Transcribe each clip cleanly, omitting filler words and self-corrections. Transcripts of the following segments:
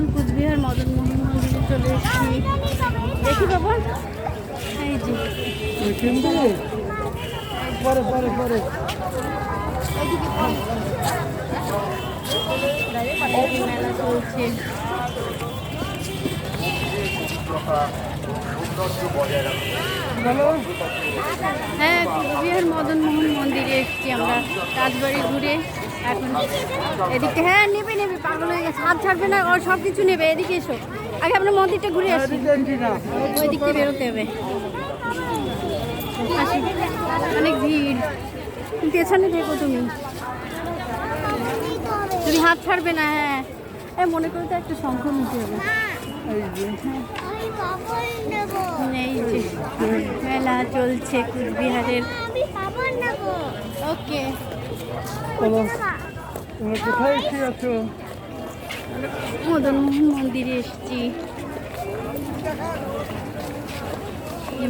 এখন কুচবিহার মদন মোহন মন্দিরে চলে এসেছি। দেখি বাবা, এই যে মেলা চলছে। হ্যাঁ, কুচবিহার মদন মোহন মন্দিরে এসেছি আমরা রাজবাড়ি ঘুরে। এখন এদিকে হ্যাঁ নেবে নেবে, পাগল হয়ে গেছে, হাত ছাড়বে না, ওর সব কিছু নেবে। এদিকে এসো, আগে আপনার মন্দিরটা ঘুরে আসি, ওই দিক থেকে বেরোতে হবে। আসি, অনেক ভিড়, পেছনে দেখো তুমি, তুমি হাত ছাড়বে না। হ্যাঁ, এই মনে করো তো একটা শঙ্খ নিতে হবে। এই যে মেলা চলছে কুচবিহারের। ওকে, কোথায় আছো? মদন মোহন মন্দিরে এসেছি।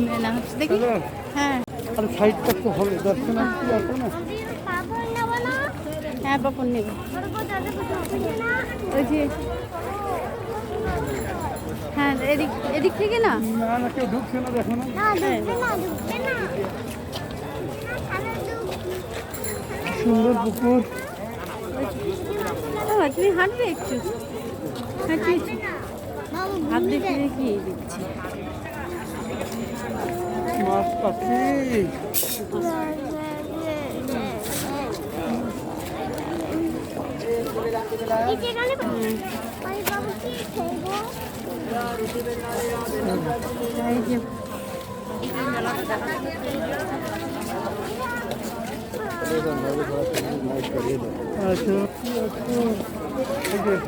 মেলা হচ্ছে দেখি। হ্যাঁ, সাইডটা তো হবে, দর্শনার্থী আছে না? হ্যাঁ পাপন নেব। ওই যে হ্যাঁ, এদিক এদিক থেকে না, না কেউ ঢুকছে না, দেখো না। সুন্দর পুকুর। তুমি হাঁটবে একটু, হাত দেখে দেখি দিচ্ছি। মাছ পাচ্ছি।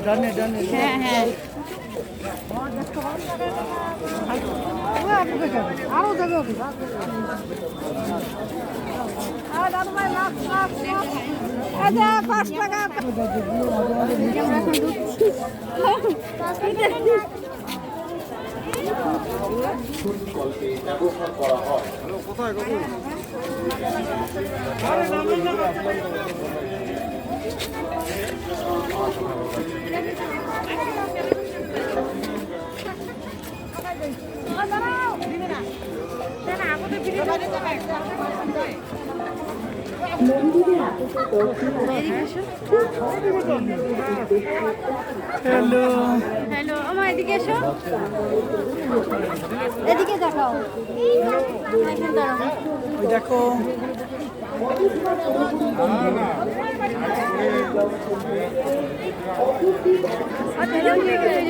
ডানে ডানে। হ্যাঁ হ্যাঁ, আরো যাবে। হ্যালো হ্যালো, আমার এদিকে এসো, এদিকে দেখাও। দেখো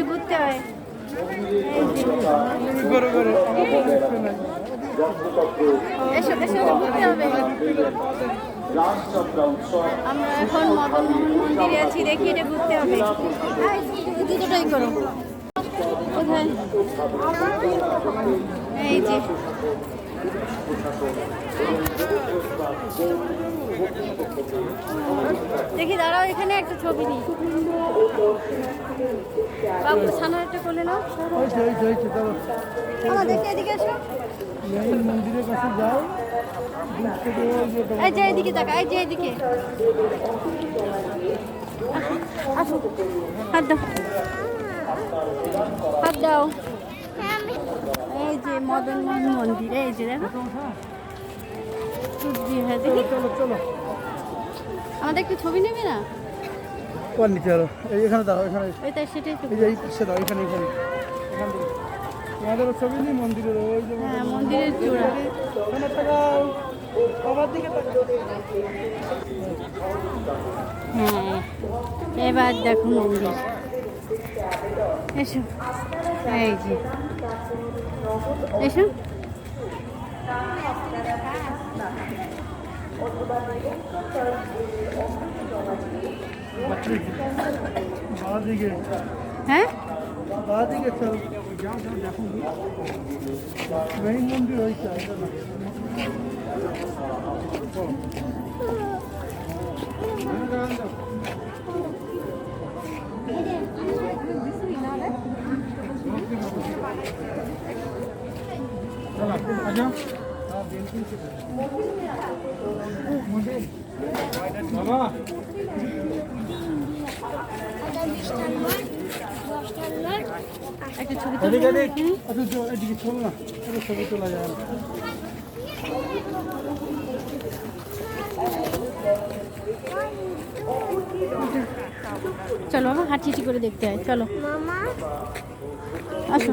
ঘুরতে হয়। এসো এসো, ঘুরতে হবে। আমরা এখন মদন মোহন মন্দিরে আছি, দেখি এটা ঘুরতে হবে। দুটোটাই করো। কোথায়? এই যে দেখি, দাঁড়াও, এখানে একটা ছবি নিই। বাবু ছানার একটা কোলে নাও। দেখি এদিকে এসো, মন্দিরের কাছে যাও। এই যে এদিকে তাকা, এই যে এদিকে আসো, হাত দাও, হাত দাও। এই যে মদন মোহন মন্দির, এই যে দেখো কুচবিহার। দেখি আমাদের একটু ছবি নেবে না? কোন নিচে আরো এখানে দাও, এখানে ওইটা সেটাই তো। এই যে এই পাশে দাও, এখানে এখানে এখান থেকে তোমাদের ছবি নেই মন্দিরের, ওই যে হ্যাঁ, মন্দিরের চূড়া। ওখানে তাকাও, বাবার দিকে তাকাও। হ্যাঁ, এবার দেখো মন্দির। এসো, এই যে এসো। বাদিকে, হ্যাঁ, বাদিকে চল, মেইন মন্দির হয়েছে। বাবা একটা ছবি তুলবো এদিকে না? দেখ। আচ্ছা এদিকে চল না, এটা ছবি তোলা যায় না। চলো বাবা, হাঁটি করে দেখতে হয়, চলো আসো।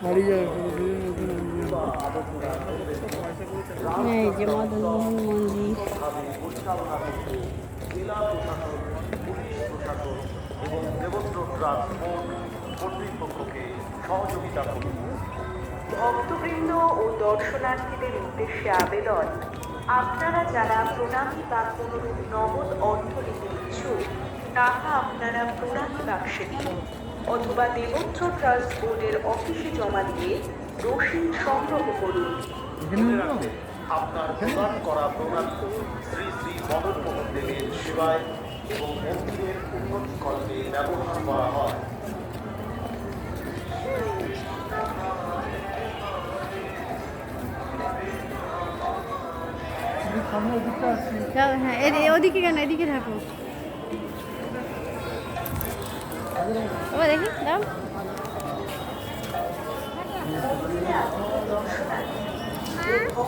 বাড়ি যাবে এই যে মদন মোহন মন্দির। এবং দেবত্র ট্রাস্ট কর্তৃপক্ষকে সহযোগিতা করুন। ভক্তবৃন্দ ও দর্শনার্থীদের উদ্দেশ্যে আবেদন, আপনারা যারা প্রণামী বা কোনরূপ নগদ অর্থ নিতে ইচ্ছুক, টাকা আপনারা প্রণামী বাক্সে দিন অথবা দেবত্র ট্রাস্ট বোর্ডের অফিসে জমা দিয়ে রসিদ সংগ্রহ করুন। আপনার প্রদান করা প্রণাম শ্রী শ্রী মদন মোহন দেবের সেবায় এবং মন্দিরের উন্নতিকরণে ব্যবহার করা হয়। সামনের দিকটা আসছি। যাও, হ্যাঁ ওদিকে কেন, এদিকে থাকো। বাবা দেখি দাও।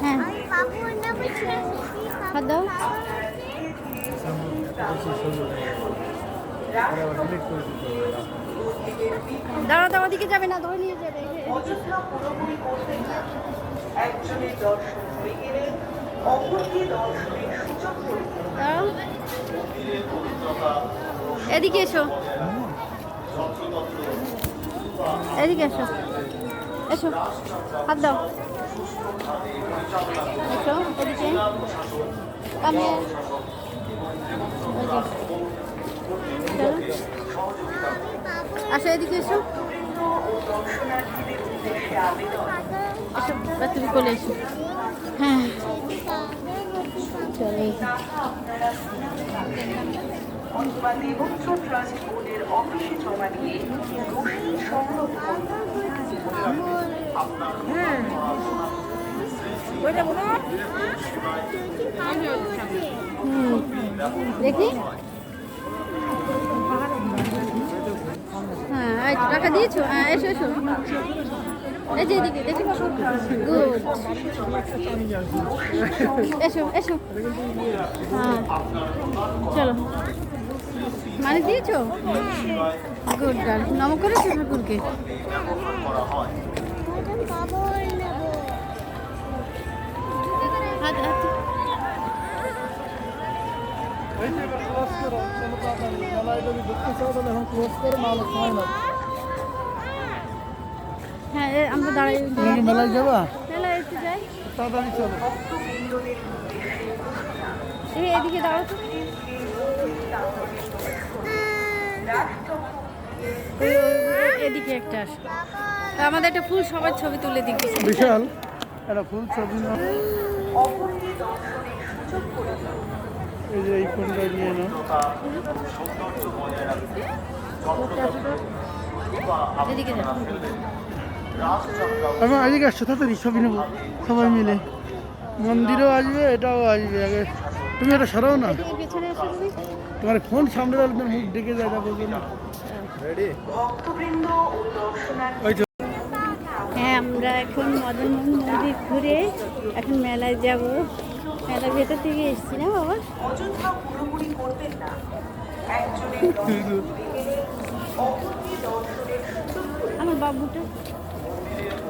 হ্যাঁ হাত দাও। দাঁড়াও দাও, ওদিকে যাবে না, ধরে নিয়ে যাবে। অযোধ্যা পুরোপুরি করবেন না। একজনের দর্শন হয়ে গেলে অপরকে দর্শনের সুযোগ করে দিন। দাঁড়াও, এদিকে এসো, এদিকে এসো, এসো হাত দাও, এসো এদিকে। আমি আসো, এদিকে এসো, ভক্তবৃন্দ ও দর্শনার্থীদের উদ্দেশ্যে আবেদন, এসো বা তুমি চলে এসো। হ্যাঁ চলে এসো। টাকা আপনারা অথবা দেবত্র ট্রাস্ট বোর্ডের অফিসে জমা দিয়ে রসিদ সংগ্রহ করুন। দেখি, হ্যাঁ এই তো টাকা দিয়েছো। হ্যাঁ এসো এসো, এই যে এদিকে দেখি, গুড, এসো এসো। হ্যাঁ চলো, মানে দিয়েছো, গুড গার্ল। নম করেছো ঠাকুরকে। হাত হাত এই যে এবার ক্লোজ করো, চলো তাড়াতাড়ি। মেলায় যদি ঢুকতে চাও তাহলে এখন ক্লোজ করো, নাহলে সময় না। হ্যাঁ আমরা দাঁড়াই, তুমি কি মেলায় যাবা? মেলা এসে যাই। তাড়াতাড়ি চলো। ভক্তবৃন্দদের উদ্দেশ্যে এদিকে দাঁড়াও তো। এদিকে একটা আসো, আমাদের একটা ফুল সবার ছবি তুলে দিচ্ছি। বিশাল একটা ফুল ছবি না। অপরকে দর্শনের সুযোগ করে দিন। এই যে এই কোনটা নিয়ে নাও। সৌন্দর্য বজায় রাখতে এদিকে যাও। আমি আজকে আসছো, তাড়াতাড়ি ছবি নেবো সবাই মিলে। মন্দিরও আসবে, এটাও আসবে। আগে তুমি এটা সরাও না, এদিকে পেছনে এসো তুমি। তোমার ফোন সামনে রাখলে তোমার মুখ ডেকে যায়, যাবো না। ভক্তবৃন্দ ও দর্শনার্থী ওই তো হ্যাঁ আমরা এখন মদন মোহন মন্দির ঘুরে এখন মেলায় যাব। মেলার ভেতর থেকে এসছি না বাবা। অযোধ্যা পুরোপুরি করবেন না। একজনের দর্শন হয়ে গেলে অপরকে দর্শনের সুযোগ করে দিন। আমার বাবুটা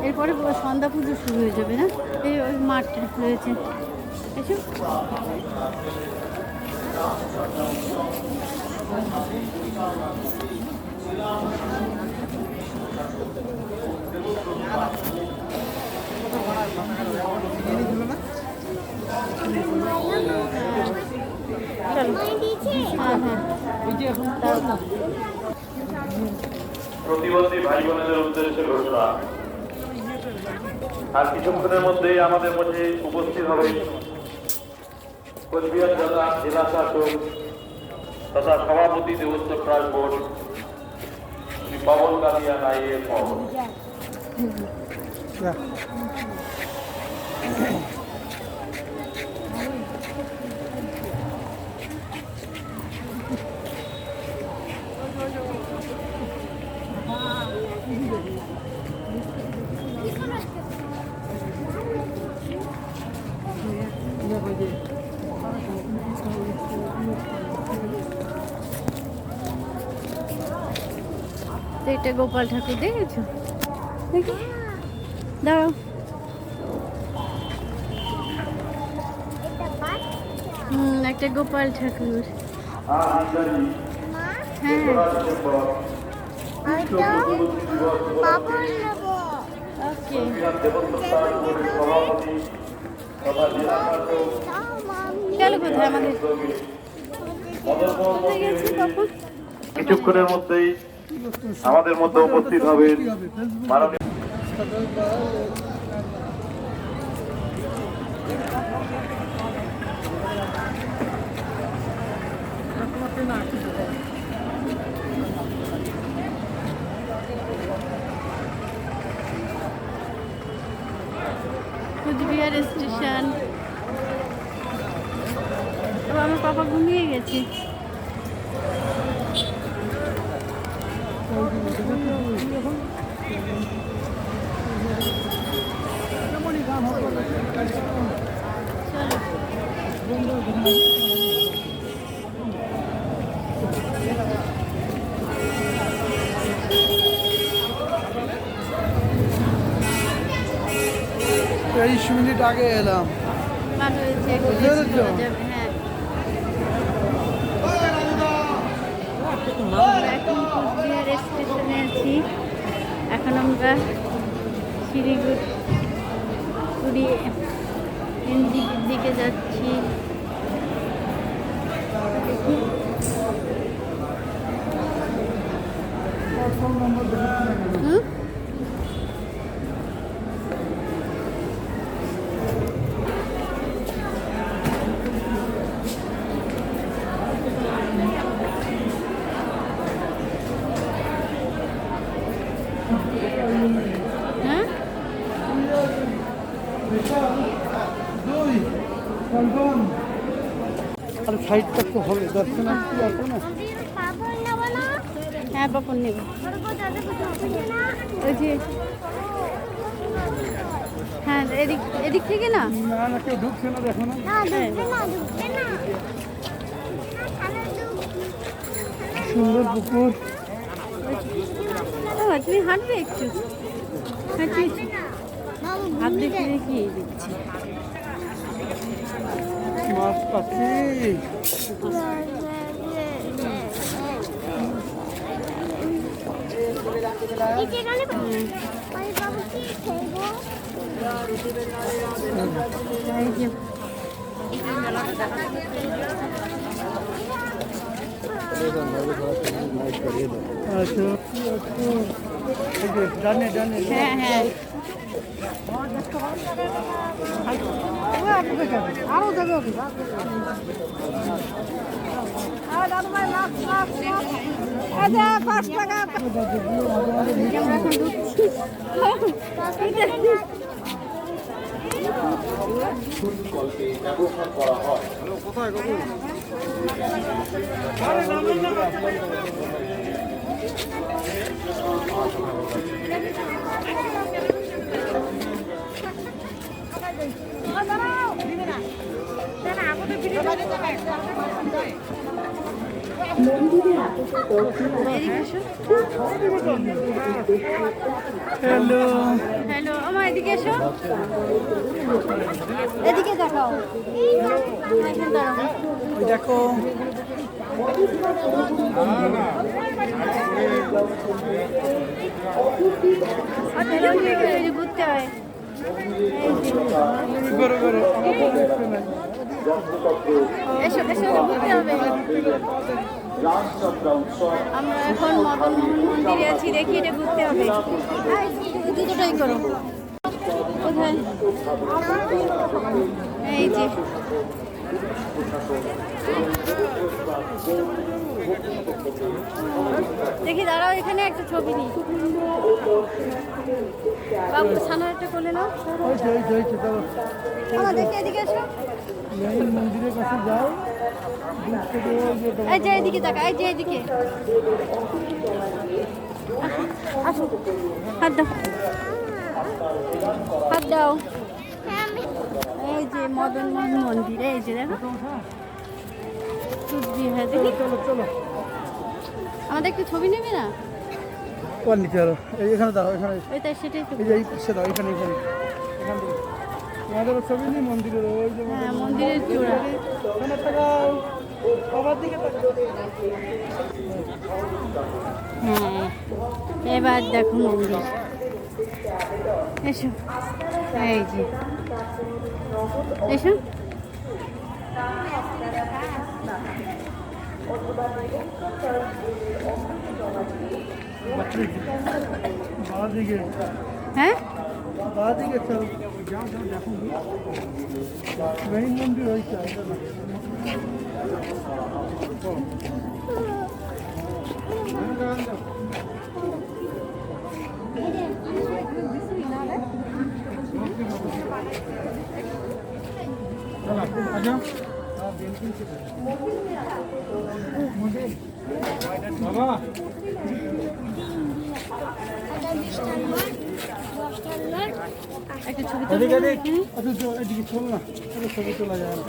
এরপরে সন্ধ্যা পুজো শুরু হয়ে যাবে না, এই ওই মাঠটা রয়েছে। এসো চলো। হ্যাঁ হ্যাঁ দাঁড়াও। প্রতিবন্ধী ভাই বোনেদের উদ্দেশ্যে ঘোষণা। আর কিছুক্ষণের মধ্যেই আমাদের মধ্যে উপস্থিত হবে কোচবিহার জেলা শাসক তথা সভাপতি দেবত্ব ট্রাস্ট বোর্ড শ্রী পবন কালিয়া নাইয়ের পবন। তো এটা গোপাল ঠাকুর দেখেছো? দেখি দাঁড়াও। একটা গোপাল ঠাকুর। হ্যাঁ ওকে। গেল কোথায় আমাদের? কোথায় গেছে তখন? কিছুক্ষণের মধ্যেই আমাদের মধ্যে উপস্থিত হবেন মাননীয় কুচবিহার স্টেশন। এবার আমার পাপা ঘুমিয়ে গেছে। এই মিনিট আগে এলাম। বার হয়েছে, বুঝতে পেরেছো? যাবে, হ্যাঁ। আমরা এখন কুচবিহার স্টেশনে আছি। এখন আমরা শিলিগুড়ি দিকে যাচ্ছি। হুম? হ্যাঁ আর সাইডটা তো হবে, দর্শনার্থী আছে না। হ্যাঁ বাপন নেব। ওই যে হ্যাঁ এদিক এদিক থেকে না। না না, কেউ ঢুকছে না, দেখো না। সুন্দর পুকুর। ও তুমি হাঁটবে একটু? হাত দেখে দেখিয়ে দিচ্ছি। মাছ পাখি। এই যে আচ্ছা, ডানে ডানে। হ্যাঁ হ্যাঁ আরো যাবে। আমরা এখন ঢুকছি। কলকে ব্যবহার করা হয়। হ্যালো। হ্যালো আমার এদিকে এসো, এদিকে দেখাও। এখানে দাঁড়াও। ওই দেখো। এই যে ঘুরতে হয়। করে করে এসো এসো ঘুরতে হবে। আমরা এখন মদন মোহন মন্দিরে আছি, দেখি এটা ঘুরতে হবে। দুটোটাই করো। কোথায়? এই যে দেখি দাঁড়াও, এখানে একটা ছবি নিই। বাবু সানার একটা কোলে নাও। আমাদেরকে এদিকে এসো। মন্দিরের কাছে যাও। এই যে এদিকে তাকা, এই যে এদিকে আসো। হাত দাও, হাত দাও। এই যে মদন মোহন মন্দির, এই যে দেখো কুচবিহার। দেখি চলো চলো। আমাদের একটু ছবি নেবে না? ওর নিচে আরো এখানে দাও, এখানে ওই তাই সেটাই তো এই যে এই পাশে দাও, এখানে এখান থেকে তোমাদের ছবি নেই মন্দিরের ওই যে হ্যাঁ মন্দিরের চূড়া। ওখানে তাকাও, বাবার দিকে তাকাও। হ্যাঁ এবার দেখো মন্দির, এসো এই যে এসো। বাবার দিকে, হ্যাঁ বাবার দিকে চল, মেইন মন্দির হয়েছে। বাবা একটা ছবি তুলবো না এখানে? আচ্ছা এদিকে চল না, ছবি তোলা যায় না।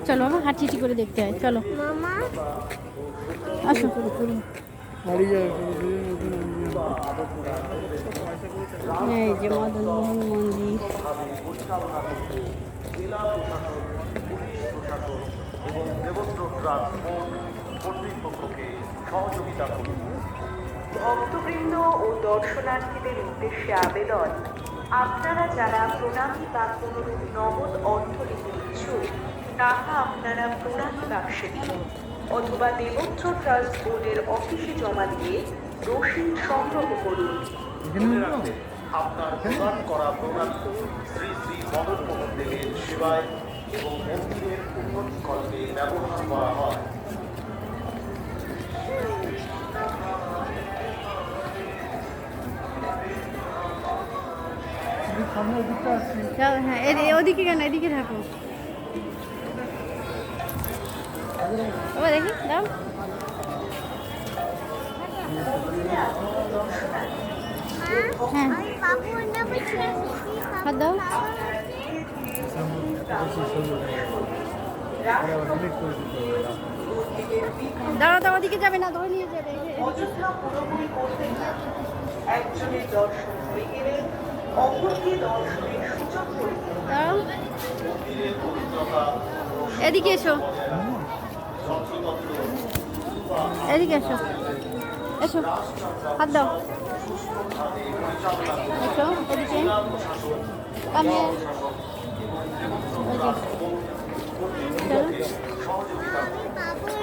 চলো বাবা হাঁটি করে দেখতে হয়, চলো আসো। বাড়ি যাবে এই যে মদনমোহন মন্দির। জেলা প্রশাসন, পুলিশ প্রশাসন এবং দেবত্র ট্রাস্ট বোর্ড কর্তৃপক্ষকে সহযোগিতা করুন। ভক্তবৃন্দ ও দর্শনার্থীদের উদ্দেশ্যে আবেদন, আপনারা যারা প্রণামী বা কোনরূপ নগদ অর্থ নিতে ইচ্ছুক তাহা আপনারা প্রণামী বাক্সে দিন অথবা দেবত্র ট্রাস্ট বোর্ডের অফিসে জমা দিয়ে রসিদ সংগ্রহ করুন। মনে রাখবেন, আপনার প্রদান করা প্রণামী শ্রী শ্রী মদন মোহন দেবের সেবায় এবং মন্দিরের উন্নতি করতে ব্যবহার করা হয়। সামনের দিকটা আসছি। যাও, হ্যাঁ ওদিকে কেন, এদিকে থাকো। বাবা দেখি দাও। হ্যাঁ হাত দাও। দাঁড়াও তো, ওদিকে যাবে না, ধরে নিয়ে যাবে। অযোধ্যা পুরোপুরি করতে না একজনের দর্শন হয়ে গেলে অপরকে দর্শনের সুযোগ করে দিন। দাঁড়াও, এদিকে এসো, এদিকে এসো, এসো হাত দাও, এসো এদিকে কামিয়ে।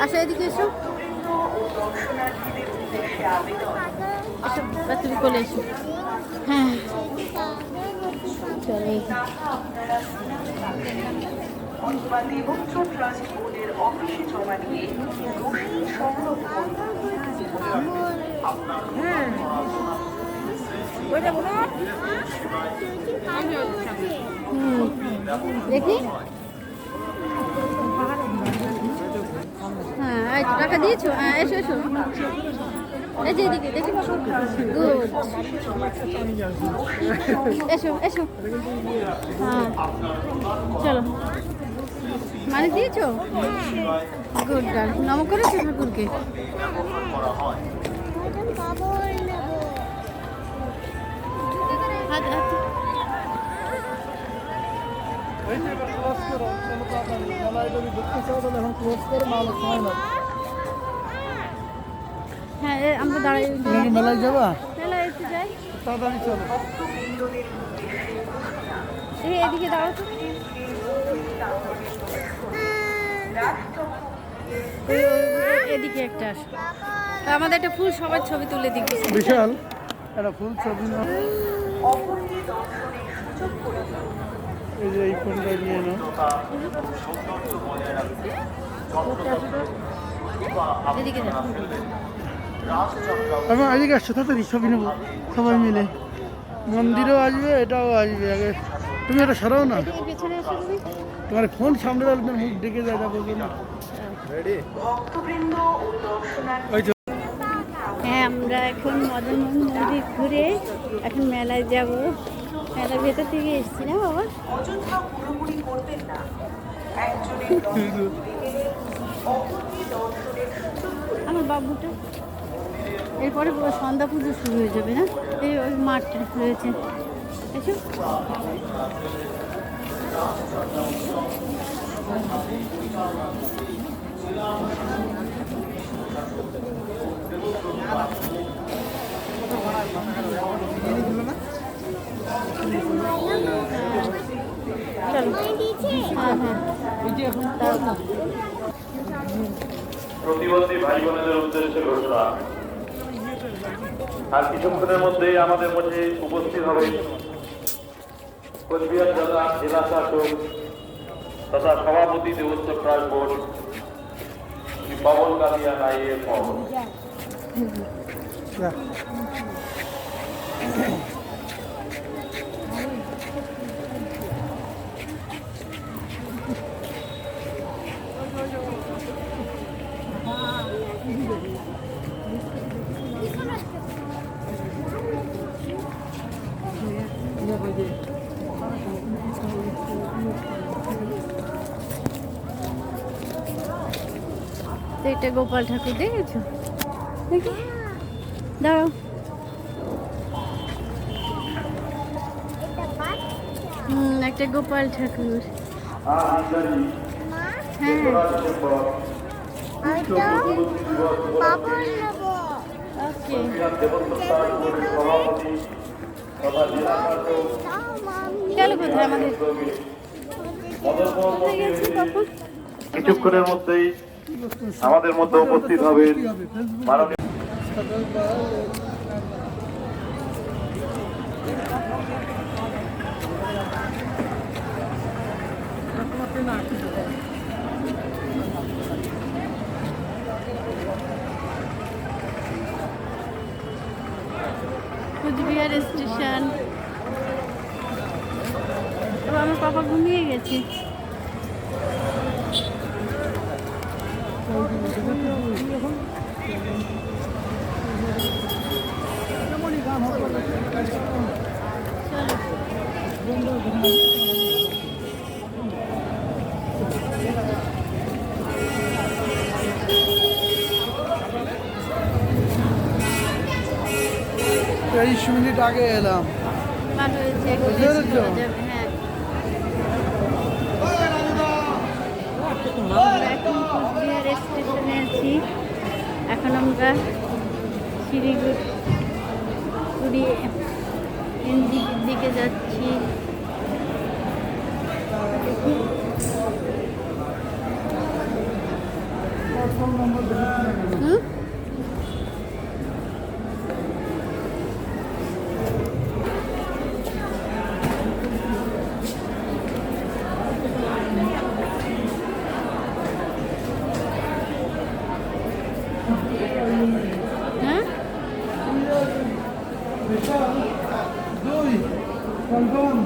আসো এদিকে এসো, ভক্তবৃন্দ ও দর্শনার্থীদের উদ্দেশ্যে আবেদন, এসো বা তুমি কোলে এসো। হ্যাঁ চলো এই যে। টাকা আপনারা অথবা দেবত্র ট্রাস্ট বোর্ডের অফিসে জমা দিয়ে রসিদ সংগ্রহ করুন। দেখি, হ্যাঁ এই তো টাকা দিয়েছো। হ্যাঁ এসো এসো, এই যে এদিকে দেখি, গুড, এসো এসো। হ্যাঁ চলো, মানে দিয়েছো, গুড গার্ল। নম করেছো ঠাকুরকে? হাত হাত এই যে এবার ক্লোজ করো, চলো তাড়াতাড়ি। মেলায় যদি ঢুকতে চাও তাহলে এখন ক্লোজ করো, নাহলে সময় না। হ্যাঁ আমরা দাঁড়াই, তুমি কি মেলায় যাবা? মেলায় একটু যাই। তাড়াতাড়ি চলো। ভক্তবৃন্দদের উদ্দেশ্যে ঘোষণা, এই এদিকে দাঁড়াও তো, এদিকে একটা আসো। আমাদের একটা ফুল সবার ছবি তুলে দিচ্ছি। বিশাল একটা ফুল ছবি নাও। অপরকে দর্শনের সুযোগ করে দিন। এই যে এই ফোনটা নিয়ে নাও। সৌন্দর্য বজায় রাখতে এদিকে যাও। আমি আজকে আসছো, তাড়াতাড়ি ছবি নেবো সবাই মিলে। মন্দিরও আসবে, এটাও আসবে। আগে তুমি এটা সরাও না, এই পেছনে এসো তুমি। তোমার ফোন সামনে রাখলে মুখ ডেকে যায়, দেখো না। ভক্তবৃন্দ ও দর্শনার্থী ওই যে হ্যাঁ আমরা এখন মদনমোহন মন্দির ঘুরে এখন মেলায় যাব। মেলার ভেতর থেকে এসেছি না বাবা? অযোধ্যা পুরোপুরি করবেন না একজনের ঠাকুরের দর্শন পেলে অপূর্ব দর্শনের সুযোগ করে আমার বাবুটা এরপরে সন্ধ্যা পুজো শুরু হয়ে যাবে না, এই ওই মাঠটা রয়েছে এসো। চলো হ্যাঁ হ্যাঁ প্রতিবন্ধী ভাই বোনেদের উদ্দেশ্যে ঘোষণা। আর কিছুক্ষণের মধ্যেই আমাদের মধ্যে উপস্থিত হবে কোচবিহার জেলা শাসক তথা সভাপতি দেবোত্তর ট্রাস্ট বোর্ড শ্রী পবন কালিয়া নাইয়ের পবন। তো এটা গোপাল ঠাকুর দেখেছো, দেখি দাঁড়াও। একটা গোপাল ঠাকুর। হ্যাঁ ওকে গেল কোথায় আমাদের, কোথায় গেছে তখন? কিছুক্ষণের মধ্যেই আমাদের মধ্যে উপস্থিত হবেন মাননীয় কোচবিহার স্টেশন। তো আমার পাপা ঘুমিয়ে গেছে। তেইশ মিনিট আগে এলাম। ভালো হয়েছে, একটু বেশি হয়ে যাবে। হ্যাঁ আমরা এখন কোচবিহার স্টেশনে আছি। এখন আমরা শিলিগুড়ি এনজিপির দিকে যাচ্ছি। হুম হ্যাঁ দুই কনফার্ম